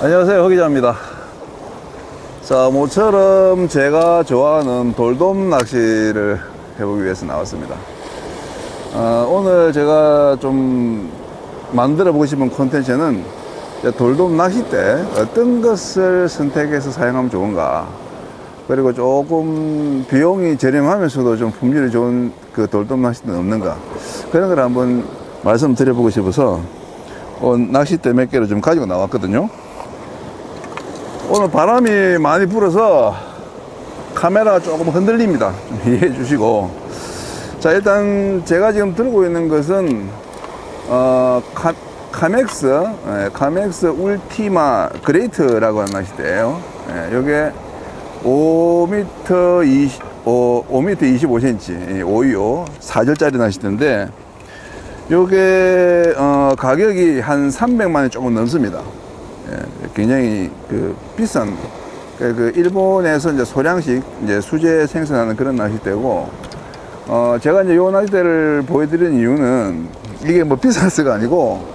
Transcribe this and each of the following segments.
안녕하세요, 허기자입니다. 자, 모처럼 제가 좋아하는 돌돔 낚시를 해보기 위해서 나왔습니다. 오늘 제가 좀 만들어 보고 싶은 콘텐츠는 돌돔 낚싯대 어떤 것을 선택해서 사용하면 좋은가, 그리고 조금 비용이 저렴하면서도 좀 품질이 좋은 그 돌돔 낚싯대는 없는가, 그런 걸 한번 말씀드려보고 싶어서 낚싯대 몇 개를 좀 가지고 나왔거든요. 오늘 바람이 많이 불어서 카메라가 조금 흔들립니다. 좀 이해해 주시고. 자, 일단 제가 지금 들고 있는 것은 카맥스 울티마 그레이트라고 하는 낚싯대예요. 요게 5m 25cm 525 4절짜리 낚싯대인데, 요게 가격이 한 300만원이 조금 넘습니다. 굉장히 비싼, 일본에서 이제 소량씩 이제 수제 생산하는 그런 낚싯대고, 제가 이제 요 낚싯대를 보여드리는 이유는 이게 뭐 비싸서가 아니고,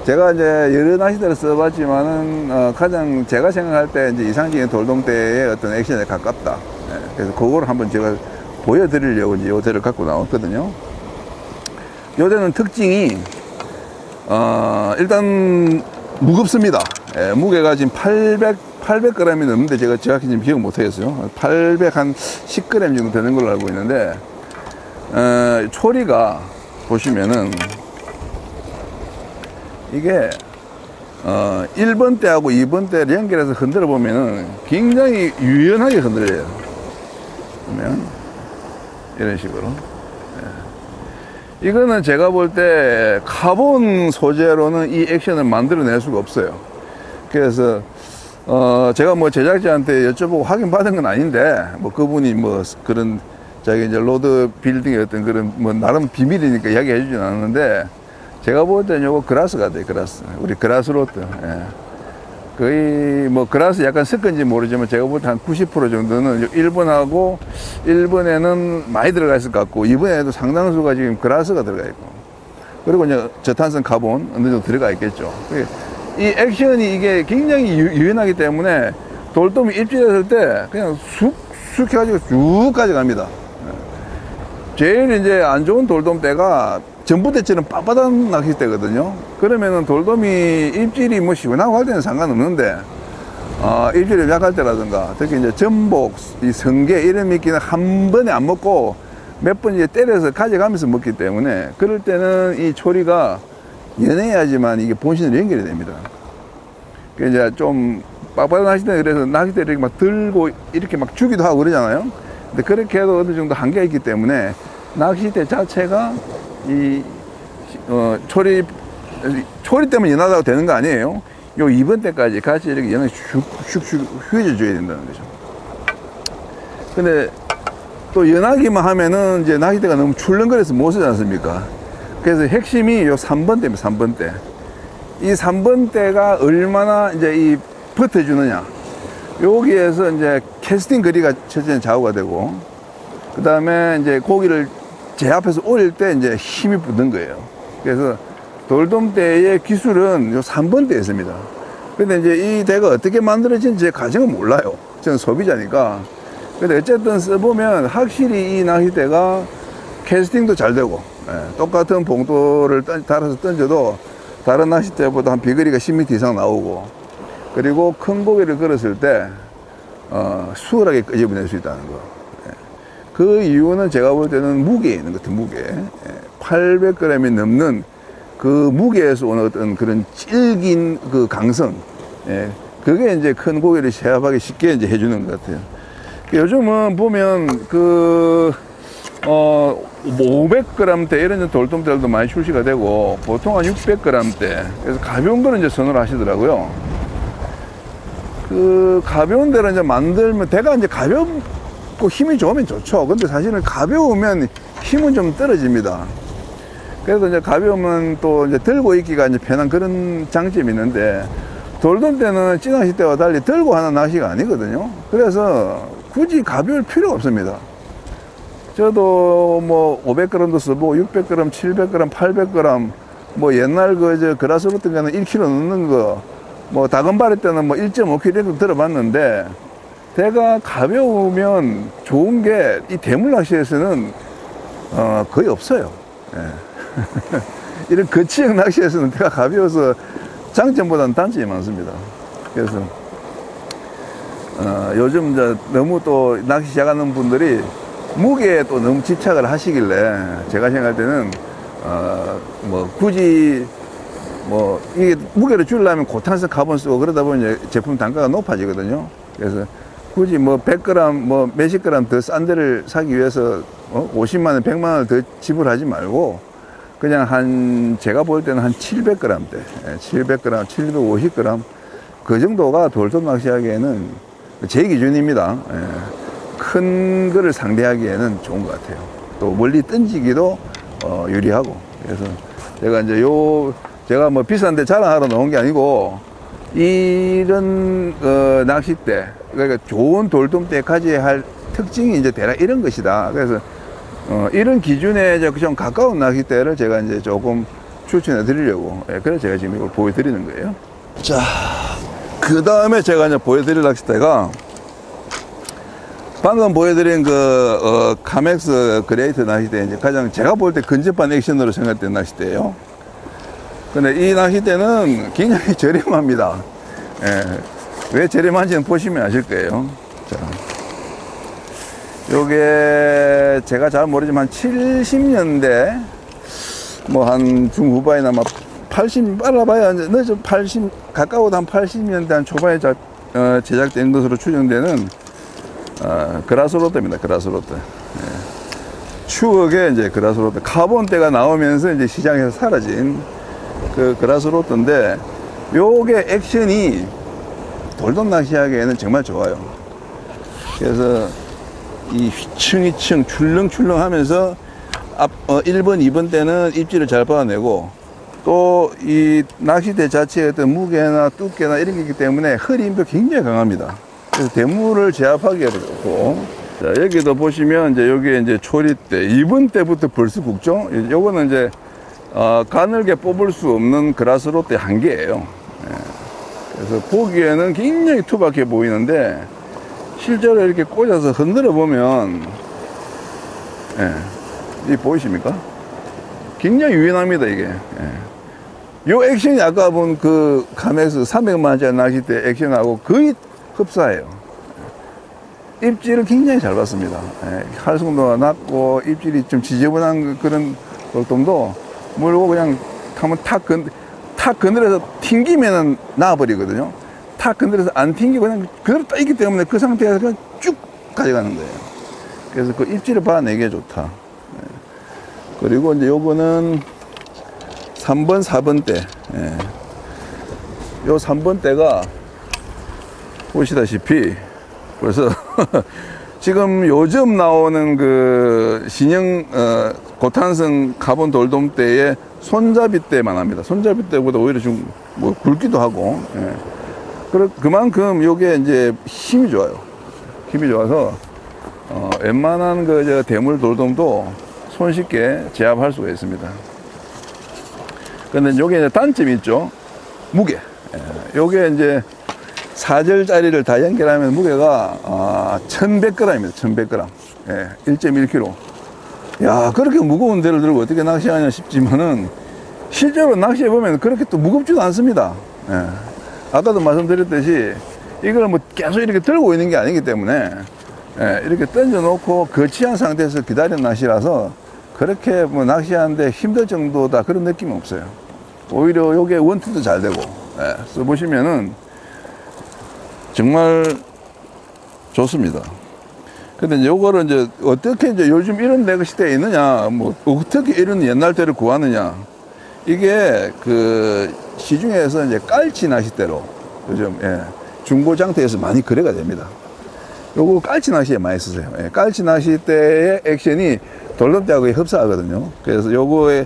제가 이제 여러 낚싯대를 써봤지만은 가장 제가 생각할 때 이제 이상적인 돌돔대의 어떤 액션에 가깝다. 그래서 그거를 한번 제가 보여드리려고 이제 요 대를 갖고 나왔거든요. 요 대는 특징이 일단 무겁습니다. 무게가 지금 800g이 넘는데, 제가 정확히 지금 기억 못 하겠어요. 800 한 10g 정도 되는 걸로 알고 있는데, 초리가 보시면은 이게 1번 대하고 2번 대를 연결해서 흔들어 보면은 굉장히 유연하게 흔들려요. 보면 이런 식으로. 이거는 제가 볼 때 카본 소재로는 이 액션을 만들어낼 수가 없어요. 그래서 제가 뭐 제작자한테 여쭤보고 확인받은 건 아닌데, 뭐 그분이 뭐 그런 자기 이제 로드 빌딩의 어떤 그런 뭐 나름 비밀이니까 이야기해 주진 않았는데, 제가 볼 때는 요거 그라스 같아요. 그라스, 우리 그라스 로드. 거의 뭐 그라스 약간 섞은지 모르지만 제가 볼 때 한 90% 정도는 1번에는 많이 들어가 있을 것 같고, 2번에도 상당수가 지금 그라스가 들어가 있고, 그리고 이제 저탄성 카본 어느 정도 들어가 있겠죠. 이 액션이 이게 굉장히 유연하기 때문에 돌돔이 입질했을 때 그냥 쑥 해가지고 쭉 가져갑니다. 제일 이제 안 좋은 돌돔대가 전부대처럼 빳빳한 낚싯대거든요. 그러면은 돌돔이 입질이 뭐 시원하고 할 때는 상관없는데, 입질이 약할 때라든가, 특히 이제 전복, 이 성게 이런 미끼는 한 번에 안 먹고 몇 번 이제 때려서 가져가면서 먹기 때문에, 그럴 때는 이 초리가 연해야지만 이게 본신으로 연결이 됩니다. 이제 좀 빳빳한 낚싯대, 그래서 낚싯대를 이렇게 막 들고 이렇게 막 주기도 하고 그러잖아요. 근데 그렇게 해도 어느 정도 한계가 있기 때문에 낚싯대 자체가 이 초리 때문에 연하다고 되는 거 아니에요. 요 2번 때까지 같이 이렇게 연하게 슉슉슉 휘어져 줘야 된다는 거죠. 근데 또 연하기만 하면은 이제 낚싯대가 너무 출렁거려서 못 쓰지 않습니까? 그래서 핵심이 요 3번 대입니다. 3번 대. 이 3번 대가 얼마나 이제 이 버텨주느냐. 여기에서 이제 캐스팅 거리가 첫째는 좌우가 되고, 그 다음에 이제 고기를 제 앞에서 올릴 때 이제 힘이 붙는 거예요. 그래서 돌돔대의 기술은 요 3번 대에 있습니다. 근데 이제 이 대가 어떻게 만들어진지 제 과정은 몰라요. 저는 소비자니까. 근데 어쨌든 써보면 확실히 이 낚싯대가 캐스팅도 잘 되고, 똑같은 봉돌을 달아서 던져도 다른 낚싯대보다 한 비거리가 10m 이상 나오고, 그리고 큰 고기를 걸었을 때 수월하게 끄집어낼 수 있다는 거. 그 이유는 제가 볼 때는 무게에 있는 것 같아요. 무게. 800g이 넘는 그 무게에서 오는 어떤 그런 질긴 그 강성, 그게 이제 큰 고기를 제압하기 쉽게 이제 해주는 것 같아요. 요즘은 보면 500g대 이런 돌돔들도 많이 출시가 되고, 보통 한 600g대. 그래서 가벼운 거는 이제 선호를 하시더라고요. 그 가벼운 데를 이제 만들면, 대가 이제 가볍고 힘이 좋으면 좋죠. 근데 사실은 가벼우면 힘은 좀 떨어집니다. 그래서 이제 가벼우면 또 이제 들고 있기가 이제 편한 그런 장점이 있는데, 돌돔대는 찌낚싯대와 달리 들고 하는 낚시가 아니거든요. 그래서 굳이 가벼울 필요가 없습니다. 저도 뭐 500g도 써보고 600g, 700g, 800g, 뭐 옛날 그라스로트 가는 1kg 넣는 거 뭐 다금바리 때는 뭐 1.5kg 들어봤는데, 대가 가벼우면 좋은 게 이 대물 낚시에서는 거의 없어요. 예. 이런 거치형 낚시에서는 대가 가벼워서 장점보다는 단점이 많습니다. 그래서 요즘 이제 너무 또 낚시 시작하는 분들이 무게에 또 너무 집착을 하시길래, 제가 생각할 때는 뭐 굳이 뭐 이게 무게를 줄이려면 고탄성 카본 쓰고 그러다 보면 제품 단가가 높아지거든요. 그래서 굳이 뭐 100g 뭐 몇십 그램 더 싼 데를 사기 위해서 50만 원, 100만 원을 더 지불하지 말고 그냥 한 제가 볼 때는 한 700g대, 700g, 750g 그 정도가 돌돔 낚시하기에는 제 기준입니다. 큰 거를 상대하기에는 좋은 것 같아요. 또 멀리 던지기도 유리하고. 그래서 제가 이제 제가 뭐 비싼데 자랑하러 나온 게 아니고, 이런 낚싯대, 그러니까 좋은 돌돔대까지 할 특징이 이제 대략 이런 것이다. 그래서 이런 기준에 좀 가까운 낚싯대를 제가 이제 조금 추천해 드리려고, 그래서 제가 지금 이걸 보여드리는 거예요. 자, 그 다음에 제가 이제 보여드릴 낚싯대가 방금 보여드린 카맥스 그레이트 낚싯대, 이제 가장 제가 볼 때 근접한 액션으로 생각된 낚싯대예요. 근데 이 낚싯대는 굉장히 저렴합니다. 왜 저렴한지는 보시면 아실 거예요. 자, 요게 제가 잘 모르지만 70년대 뭐 한 중후반이나 막 80, 빨라봐야 늦어 80, 가까워도 한 80년대 한 초반에 제작된 것으로 추정되는 그라스로드입니다. 그라스로드. 추억의 이제 그라스로드. 카본대가 나오면서 이제 시장에서 사라진 그 그라스로드인데, 요게 액션이 돌돔 낚시하기에는 정말 좋아요. 그래서 이 휘청휘청 출렁출렁 하면서 1번, 2번 때는 입질을 잘 받아내고, 또 이 낚싯대 자체의 어떤 무게나 두께나 이런 게 있기 때문에 허리 힘도 굉장히 강합니다. 그래서 대물을 제압하기에도 좋고. 자, 여기도 보시면 이제 여기에 이제 초리대, 2번 때부터 벌써 굵죠? 요거는 이제 가늘게 뽑을 수 없는 그라스로드의 한계예요. 그래서 보기에는 굉장히 투박해 보이는데, 실제로 이렇게 꽂아서 흔들어 보면, 이 보이십니까? 굉장히 유연합니다, 이게. 요 액션이 아까 본 그 카맥스 300만원짜리 낚싯대 액션하고 거의 흡사해요. 입질을 굉장히 잘 받습니다. 활성도가 낮고 입질이 좀 지저분한 그런 돌돔도 물고 그냥 한번 탁 건드려서 튕기면은 나와버리거든요. 탁 건드려서 안 튕기고 그냥 그대로 딱 있기 때문에 그 상태에서 그냥 쭉 가져가는 거예요. 그래서 그 입질을 받아내기에 좋다. 그리고 이제 요거는 3번, 4번 대. 요 3번 대가 보시다시피 벌써 지금 요즘 나오는 그 신형 고탄성 카본 돌돔대의 손잡이대만 합니다. 손잡이대보다 오히려 좀 뭐 굵기도 하고, 그만큼 요게 이제 힘이 좋아요. 힘이 좋아서 웬만한 그 대물 돌돔도 손쉽게 제압할 수가 있습니다. 근데 요게 이제 단점이 있죠. 무게. 요게 이제 4절짜리를 다 연결하면 무게가 1100g입니다. 1100g. 1.1kg. 야, 그렇게 무거운 데를 들고 어떻게 낚시하냐 싶지만은 실제로 낚시해보면 그렇게 또 무겁지도 않습니다. 아까도 말씀드렸듯이 이걸 뭐 계속 이렇게 들고 있는 게 아니기 때문에 이렇게 던져놓고 거치한 상태에서 기다리는 낚시라서 그렇게 뭐 낚시하는데 힘들 정도다 그런 느낌은 없어요. 오히려 요게 원투도 잘 되고, 써보시면은 정말 좋습니다. 근데 요거를 이제 어떻게 이제 요즘 이런 낚싯대에 있느냐, 뭐 어떻게 이런 옛날 때를 구하느냐, 이게 그 시중에서 이제 깔치 낚싯대로 요즘 중고장터에서 많이 거래가 됩니다. 요거 깔치 낚시에 많이 쓰세요. 깔치 낚싯대의 액션이 돌돔대하고 흡사하거든요. 그래서 요거에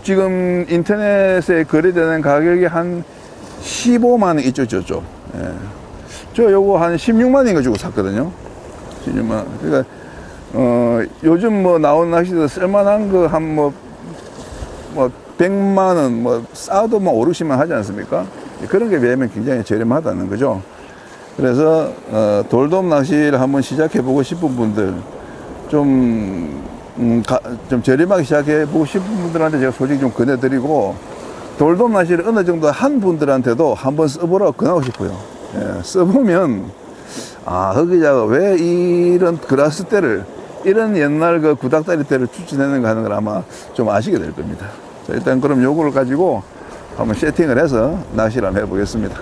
지금 인터넷에 거래되는 가격이 한 15만원 있죠, 저쪽. 저 요거 한 16만원인가 주고 샀거든요. 16만원. 그러니까, 요즘 뭐 나온 낚시도 쓸만한 거 한 뭐 100만원, 뭐 싸도 뭐 5, 60만 하지 않습니까? 그런 게 비하면 굉장히 저렴하다는 거죠. 그래서 돌돔 낚시를 한번 시작해보고 싶은 분들, 좀 저렴하게 시작해보고 싶은 분들한테 제가 솔직히 좀 권해드리고, 돌돔 낚시를 어느 정도 한 분들한테도 한번 써보라고 권하고 싶어요. 예, 써보면 허기자가 왜 이런 그라스 대를, 이런 옛날 그 구닥다리 대를 추천했는가 하는 걸 아마 좀 아시게 될 겁니다. 자, 일단 그럼 요거를 가지고 한번 세팅을 해서 낚시를 한번 해보겠습니다.